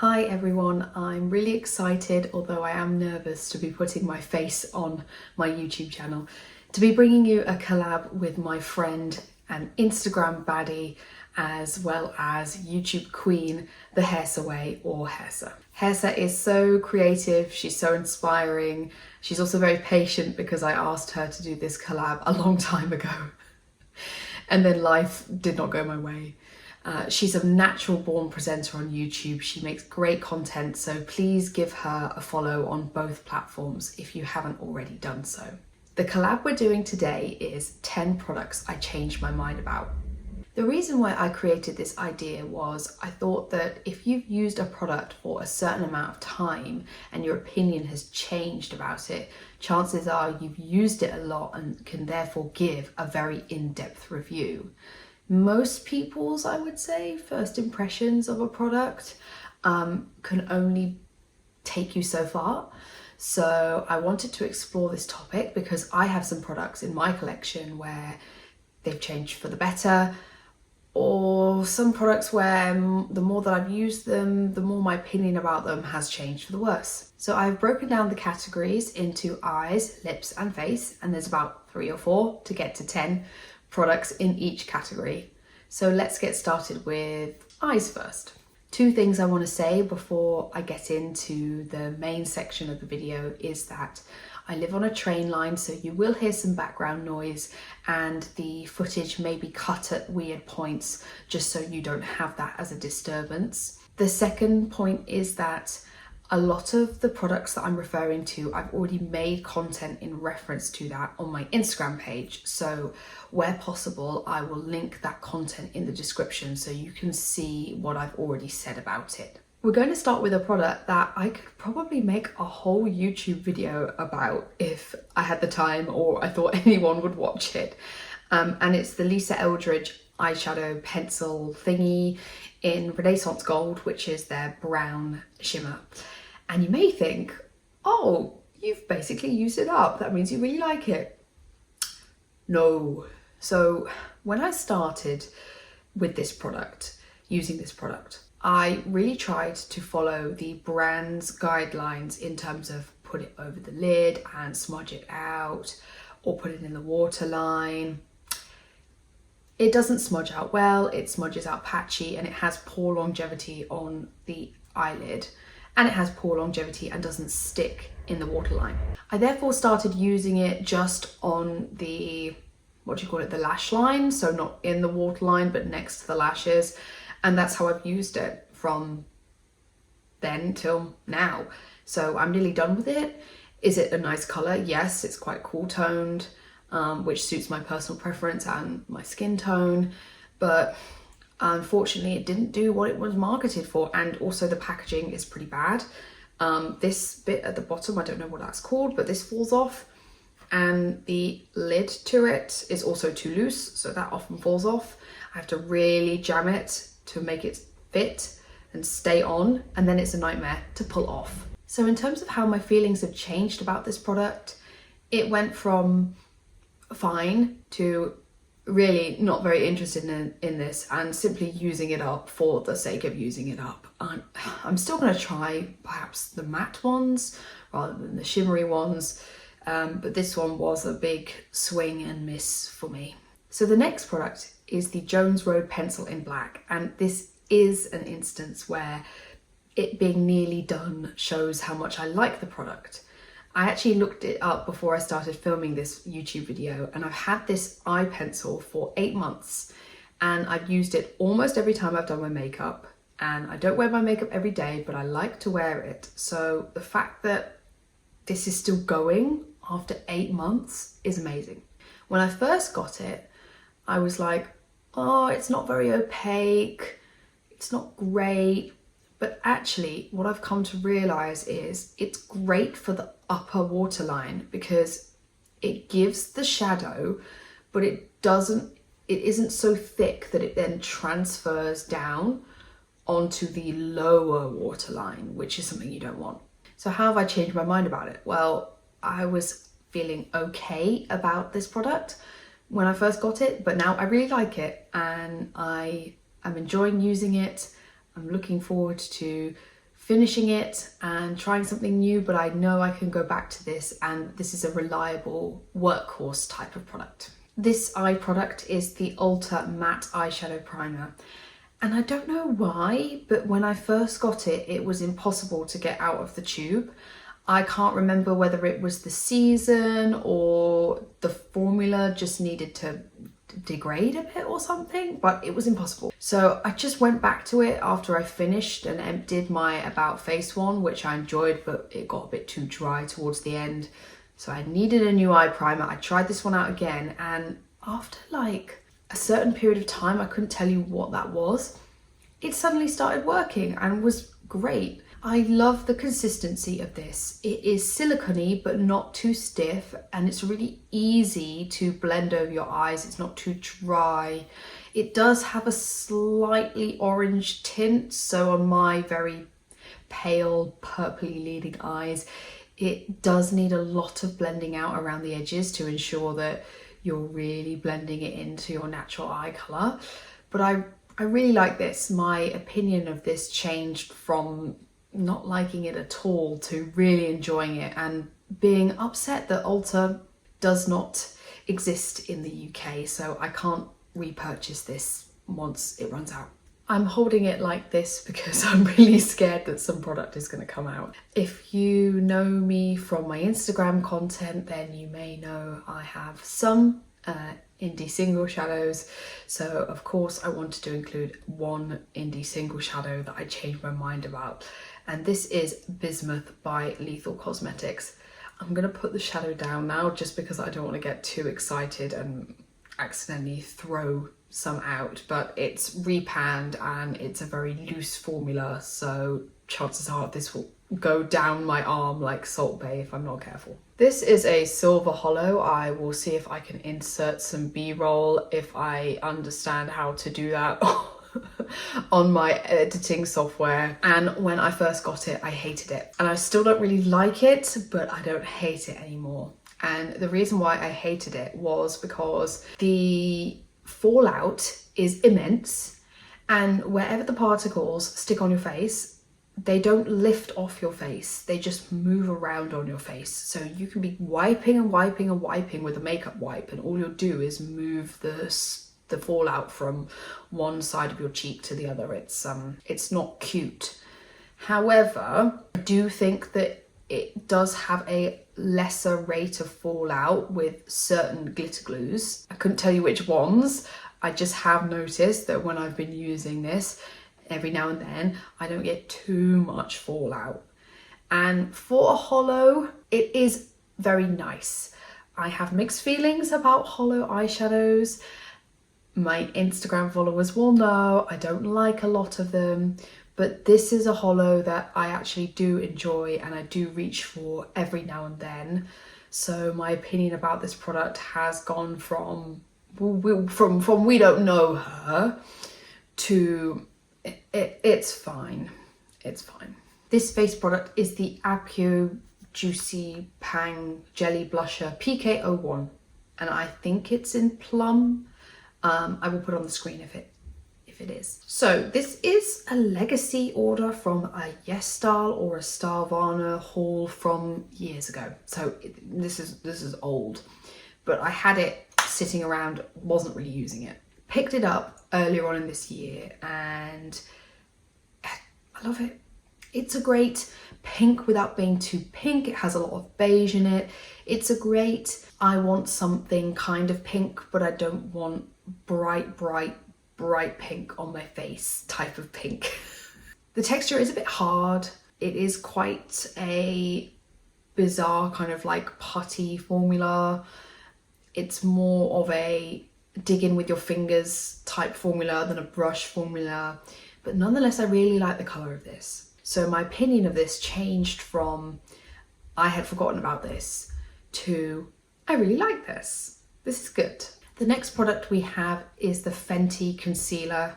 Hi everyone, I'm really excited, although I am nervous, to be putting my face on my YouTube channel, to be bringing you a collab with my friend and Instagram baddie, as well as YouTube queen, the Hersa way, or Hersa. Hersa is so creative, she's so inspiring, she's also very patient because I asked her to do this collab a long time ago and then life did not go my way. She's a natural born presenter on YouTube. She makes great content, so please give her a follow on both platforms if you haven't already done so. The collab we're doing today is 10 products I changed my mind about. The reason why I created this idea was I thought that if you've used a product for a certain amount of time and your opinion has changed about it, chances are you've used it a lot and can therefore give a very in-depth review. Most people's, I would say, first impressions of a product can only take you so far. So I wanted to explore this topic because I have some products in my collection where they've changed for the better, or some products where the more that I've used them, the more my opinion about them has changed for the worse. So I've broken down the categories into eyes, lips and face, and there's about 3 or 4 to get to 10 products in each category. So let's get started with eyes first. 2 things I want to say before I get into the main section of the video is that I live on a train line, so you will hear some background noise and the footage may be cut at weird points, just so you don't have that as a disturbance. The second point is that a lot of the products that I'm referring to, I've already made content in reference to that on my Instagram page. So where possible, I will link that content in the description so you can see what I've already said about it. We're going to start with a product that I could probably make a whole YouTube video about if I had the time or I thought anyone would watch it. And it's the Eldridge eyeshadow pencil thingy in Renaissance Gold, which is their brown shimmer. And you may think, oh, you've basically used it up. That means you really like it. No. So when I started with this product, using this product, I really tried to follow the brand's guidelines in terms of put it over the lid and smudge it out or put it in the waterline. It doesn't smudge out well, it smudges out patchy, and it has poor longevity on the eyelid. And it has poor longevity and doesn't stick in the waterline. I therefore started using it just on the, the lash line. So not in the waterline, but next to the lashes. And that's how I've used it from then till now. So I'm nearly done with it. Is it a nice color? Yes, it's quite cool toned, which suits my personal preference and my skin tone. But unfortunately, it didn't do what it was marketed for, and also the packaging is pretty bad. This bit at the bottom, I don't know what that's called, but this falls off, and the lid to it is also too loose, so that often falls off. I have to really jam it to make it fit and stay on, and then it's a nightmare to pull off. So in terms of how my feelings have changed about this product, it went from fine to really not very interested in this and simply using it up for the sake of using it up. I'm still going to try perhaps the matte ones rather than the shimmery ones, but this one was a big swing and miss for me. So the next product is the Jones Road Pencil in Black, and this is an instance where it being nearly done shows how much I like the product. I actually looked it up before I started filming this YouTube video, and I've had this eye pencil for 8 months and I've used it almost every time I've done my makeup. And I don't wear my makeup every day, but I like to wear it. So the fact that this is still going after 8 months is amazing. When I first got it, I was like, oh, it's not very opaque, it's not great. But actually, what I've come to realize is it's great for the upper waterline because it gives the shadow, but it isn't so thick that it then transfers down onto the lower waterline, which is something you don't want. So how have I changed my mind about it? Well, I was feeling okay about this product when I first got it, but now I really like it and I am enjoying using it. I'm looking forward to finishing it and trying something new, but I know I can go back to this, and this is a reliable workhorse type of product. This eye product is the Ulta Matte Eyeshadow Primer. And I don't know why, but when I first got it, it was impossible to get out of the tube. I can't remember whether it was the season or the formula just needed to degrade a bit or something, but it was impossible. So I just went back to it after I finished and emptied my About Face one, which I enjoyed, but it got a bit too dry towards the end. So I needed a new eye primer. I tried this one out again, and after like a certain period of time, I couldn't tell you what that was, it suddenly started working and was great. I love the consistency of this. It is silicone-y but not too stiff, and it's really easy to blend over your eyes. It's not too dry. It does have a slightly orange tint, so on my very pale purpley leading eyes, it does need a lot of blending out around the edges to ensure that you're really blending it into your natural eye colour. But I really like this. My opinion of this changed from not liking it at all to really enjoying it and being upset that Ulta does not exist in the UK, so I can't repurchase this once it runs out. I'm holding it like this because I'm really scared that some product is going to come out. If you know me from my Instagram content, then you may know I have some indie single shadows. So of course I wanted to include one indie single shadow that I changed my mind about. And this is Bismuth by Lethal Cosmetics. I'm going to put the shadow down now just because I don't want to get too excited and accidentally throw some out, but it's repanned and it's a very loose formula, so chances are this will go down my arm like Salt Bae if I'm not careful. This is a silver holo. I will see if I can insert some b-roll if I understand how to do that on my editing software. And when I first got it, I hated it, and I still don't really like it, but I don't hate it anymore. And the reason why I hated it was because the fallout is immense, and wherever the particles stick on your face, they don't lift off your face, they just move around on your face. So you can be wiping and wiping and wiping with a makeup wipe, and all you'll do is move the fallout from one side of your cheek to the other. It's not cute. However, I do think that it does have a lesser rate of fallout with certain glitter glues. I couldn't tell you which ones. I just have noticed that when I've been using this, every now and then, I don't get too much fallout. And for a holo, it is very nice. I have mixed feelings about holo eyeshadows. My Instagram followers will know I don't like a lot of them, but this is a holo that I actually do enjoy and I do reach for every now and then. So my opinion about this product has gone from we don't know her to it's fine. It's fine. This face product is the Apieu Juicy Pang Jelly Blusher PK01, and I think it's in Plum. I will put on the screen if it is. So this is a legacy order from a Yes Style or a Starvana haul from years ago. So this is old, but I had it sitting around, wasn't really using it. Picked it up earlier on in this year and I love it. It's a great pink without being too pink. It has a lot of beige in it. It's a great, I want something kind of pink, but I don't want bright pink on my face type of pink. The texture is a bit hard. It is quite a bizarre kind of like putty formula. It's more of a dig in with your fingers type formula than a brush formula, but nonetheless I really like the colour of this. So my opinion of this changed from I had forgotten about this to I really like this. This is good. The next product we have is the Fenty concealer.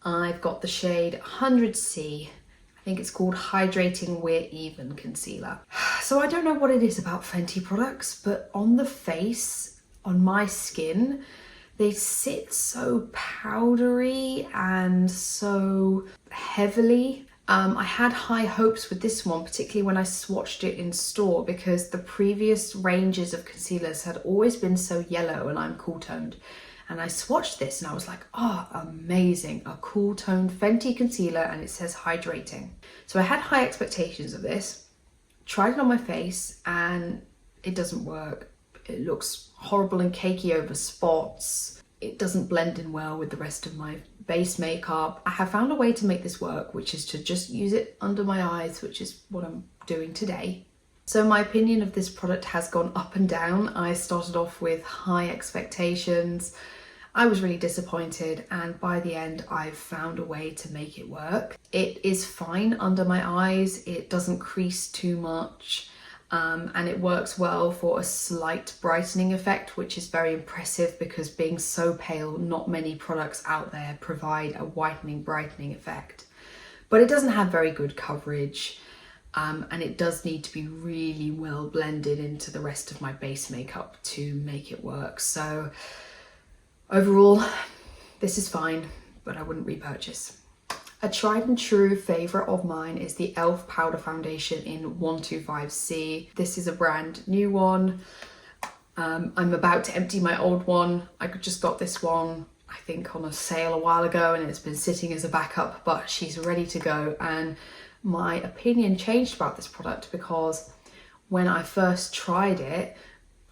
I've got the shade 100C. I think it's called Hydrating We're Even Concealer. So I don't know what it is about Fenty products, but on the face, on my skin, they sit so powdery and so heavily, I had high hopes with this one, particularly when I swatched it in store, because the previous ranges of concealers had always been so yellow and I'm cool toned. And I swatched this and I was like, oh, amazing, a cool toned Fenty concealer, and it says hydrating. So I had high expectations of this, tried it on my face and it doesn't work. It looks horrible and cakey over spots. It doesn't blend in well with the rest of my base makeup. I have found a way to make this work, which is to just use it under my eyes, which is what I'm doing today. So my opinion of this product has gone up and down. I started off with high expectations. I was really disappointed, and by the end I've found a way to make it work. It is fine under my eyes, it doesn't crease too much, and it works well for a slight brightening effect, which is very impressive because being so pale, not many products out there provide a whitening, brightening effect. But it doesn't have very good coverage, and it does need to be really well blended into the rest of my base makeup to make it work. So overall, this is fine, but I wouldn't repurchase. A tried and true favourite of mine is the e.l.f. Powder Foundation in 125C. This is a brand new one. I'm about to empty my old one. I just got this one, I think, on a sale a while ago, and it's been sitting as a backup, but she's ready to go. And my opinion changed about this product because when I first tried it,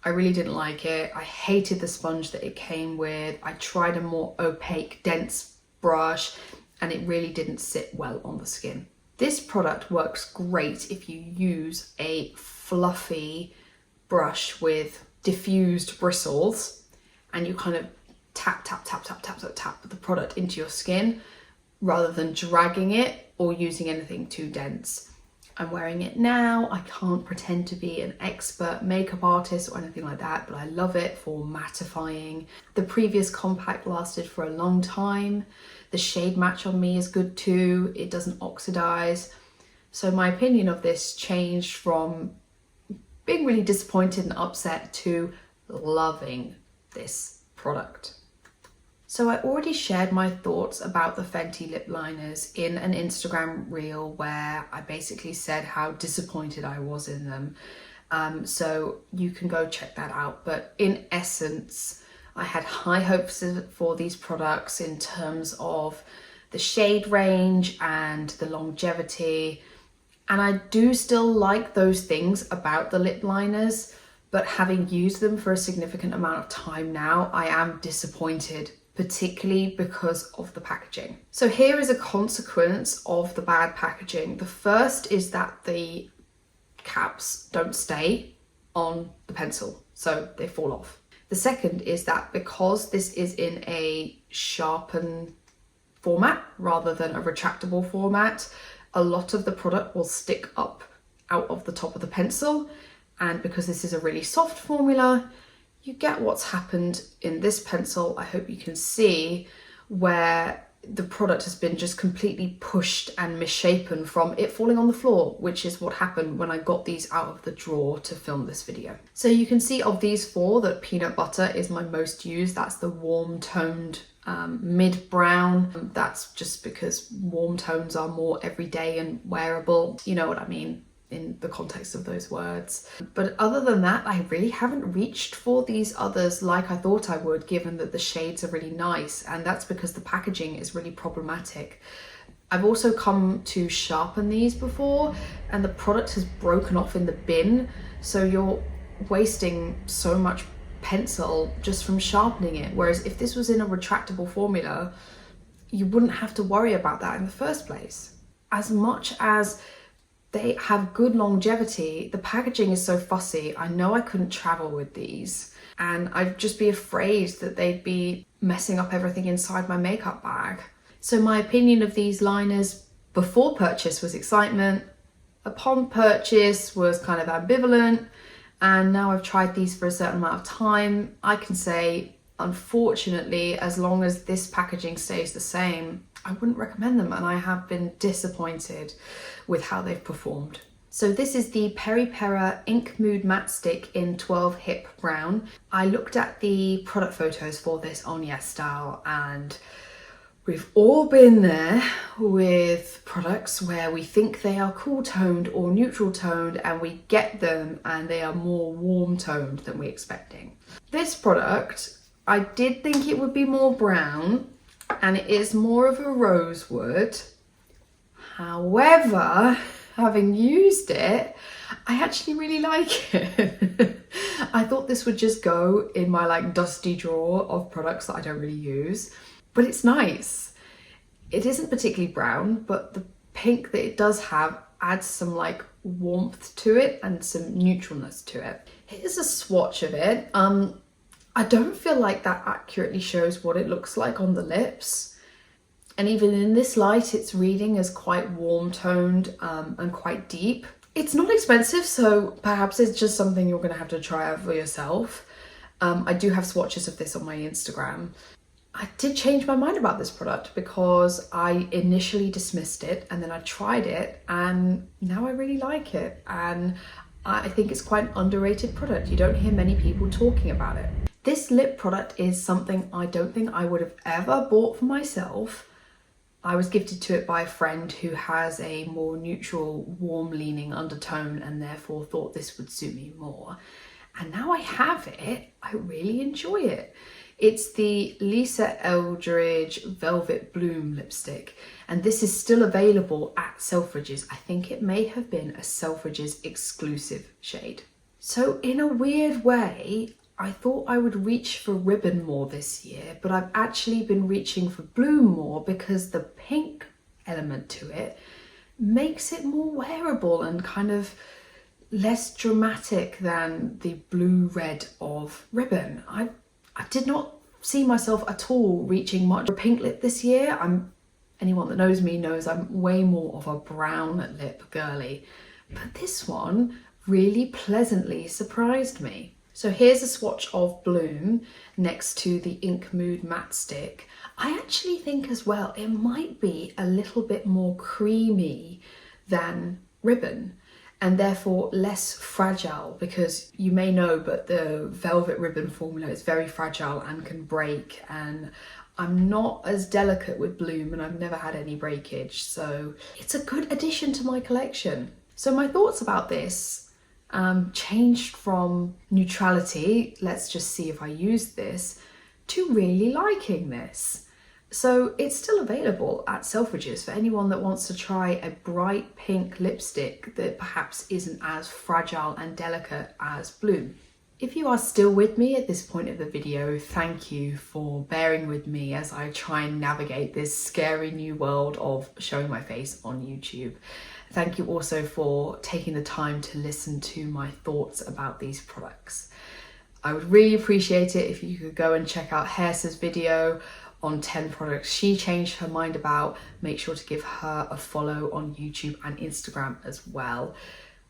I really didn't like it. I hated the sponge that it came with. I tried a more opaque, dense brush, and it really didn't sit well on the skin. This product works great if you use a fluffy brush with diffused bristles and you kind of tap the product into your skin rather than dragging it or using anything too dense. I'm wearing it now. I can't pretend to be an expert makeup artist or anything like that, but I love it for mattifying. The previous compact lasted for a long time. The shade match on me is good too. It doesn't oxidize. So my opinion of this changed from being really disappointed and upset to loving this product. So I already shared my thoughts about the Fenty lip liners in an Instagram reel where I basically said how disappointed I was in them. So you can go check that out. But in essence, I had high hopes for these products in terms of the shade range and the longevity. And I do still like those things about the lip liners, but having used them for a significant amount of time now, I am disappointed, particularly because of the packaging. So here is a consequence of the bad packaging. The first is that the caps don't stay on the pencil, so they fall off. The second is that because this is in a sharpen format rather than a retractable format, a lot of the product will stick up out of the top of the pencil. And because this is a really soft formula, you get what's happened in this pencil. I hope you can see where the product has been just completely pushed and misshapen from it falling on the floor, which is what happened when I got these out of the drawer to film this video. So you can see of these four that peanut butter is my most used. That's the warm toned mid brown. That's just because warm tones are more everyday and wearable. You know what I mean in the context of those words. But other than that, I really haven't reached for these others like I thought I would, given that the shades are really nice, and that's because the packaging is really problematic. I've also come to sharpen these before and the product has broken off in the bin, so you're wasting so much pencil just from sharpening it, whereas if this was in a retractable formula, you wouldn't have to worry about that in the first place. As much as they have good longevity, the packaging is so fussy. I know I couldn't travel with these, and I'd just be afraid that they'd be messing up everything inside my makeup bag. So my opinion of these liners before purchase was excitement, upon purchase was kind of ambivalent, and now I've tried these for a certain amount of time, I can say, unfortunately, as long as this packaging stays the same, I wouldn't recommend them, and I have been disappointed with how they've performed. So this is the Peripera Ink Mood Matte Stick in 12 Hip Brown. I looked at the product photos for this on YesStyle, and We've all been there with products where we think they are cool toned or neutral toned and we get them and they are more warm toned than we're expecting. This product, I did think it would be more brown and it is more of a rosewood. However, having used it, I actually really like it. I thought this would just go in my like dusty drawer of products that I don't really use. But it's nice. It isn't particularly brown, but the pink that it does have adds some like warmth to it and some neutralness to it. Here's a swatch of it. I don't feel like that accurately shows what it looks like on the lips. And even in this light, it's reading as quite warm toned and quite deep. It's not expensive, so perhaps it's just something you're gonna have to try out for yourself. I do have swatches of this on my Instagram. I did change my mind about this product because I initially dismissed it and then I tried it and now I really like it, and I think it's quite an underrated product. You don't hear many people talking about it. This lip product is something I don't think I would have ever bought for myself. I was gifted to it by a friend who has a more neutral, warm leaning undertone and therefore thought this would suit me more. And now I have it, I really enjoy it. It's the Lisa Eldridge Velvet Bloom lipstick, and this is still available at Selfridges. I think it may have been a Selfridges exclusive shade. So in a weird way, I thought I would reach for ribbon more this year, but I've actually been reaching for bloom more because the pink element to it makes it more wearable and kind of less dramatic than the blue red of ribbon. I did not see myself at all reaching much for pink lip this year. Anyone that knows me knows I'm way more of a brown lip girly, but this one really pleasantly surprised me. So here's a swatch of Bloom next to the Ink Mood matte stick. I actually think as well it might be a little bit more creamy than ribbon, and therefore less fragile, because you may know, but the velvet ribbon formula is very fragile and can break, and I'm not as delicate with Bloom and I've never had any breakage, so it's a good addition to my collection. So my thoughts about this changed from neutrality, let's just see if I use this, to really liking this. So it's still available at Selfridges for anyone that wants to try a bright pink lipstick that perhaps isn't as fragile and delicate as Bloom. If you are still with me at this point of the video, thank you for bearing with me as I try and navigate this scary new world of showing my face on YouTube. Thank you also for taking the time to listen to my thoughts about these products. I would really appreciate it if you could go and check out Hersa's video on 10 products she changed her mind about. Make sure to give her a follow on YouTube and Instagram as well.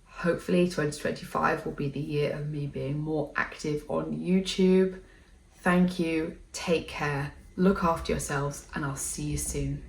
Hopefully 2025 will be the year of me being more active on YouTube. Thank you, take care, look after yourselves, and I'll see you soon.